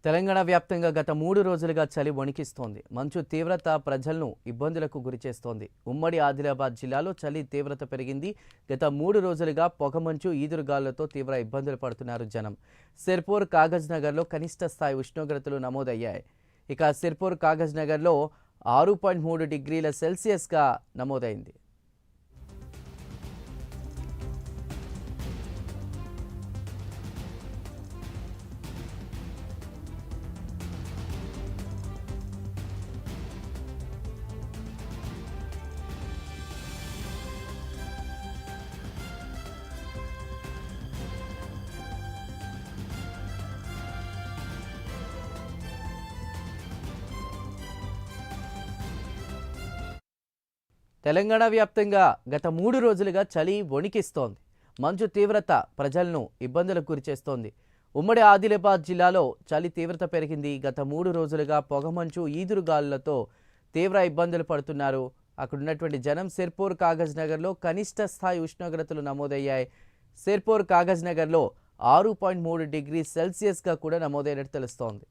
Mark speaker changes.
Speaker 1: తెలంగాణ వ్యాప్తంగా గత 3 రోజులుగా చలి వణికిస్తోంది. మంచు తీవ్రత ప్రజలను ఇబ్బందులకు గురిచేస్తోంది. ఉమ్మడి ఆదిలాబాద్ జిల్లాలో చలి తీవ్రత పెరిగింది. గత 3 రోజులుగా పొగమంచు, ఈదురుగాలులతో తీవ్ర ఇబ్బందులు పడుతున్నారు జనం. సిర్పూర్, కాగజ్ నగర్లో కనిష్ట స్థాయి ఉష్ణోగ్రతలు నమోదయ్యాయి. ఇక సిర్పూర్, కాగజ్ నగర్లో 6.3 డిగ్రీల సెల్సియస్గా నమోదైంది. తెలంగాణ వ్యాప్తంగా గత 3 రోజులుగా చలి వణికిస్తోంది. మంచు తీవ్రత ప్రజలను ఇబ్బందులకు గురిచేస్తోంది. ఉమ్మడి ఆదిలాబాద్ జిల్లాలో చలి తీవ్రత పెరిగింది. గత 3 రోజులుగా పొగమంచు, ఈదురుగాలులతో తీవ్ర ఇబ్బందులు పడుతున్నారు. అక్కడ ఉన్నటువంటి జనం. సిర్పూర్, కాగజ్ నగర్లో కనిష్ట స్థాయి ఉష్ణోగ్రతలు నమోదయ్యాయి. సిర్పూర్, కాగజ్ నగర్లో 6.3 డిగ్రీ సెల్సియస్గా కూడా నమోదైనట్టు తెలుస్తోంది.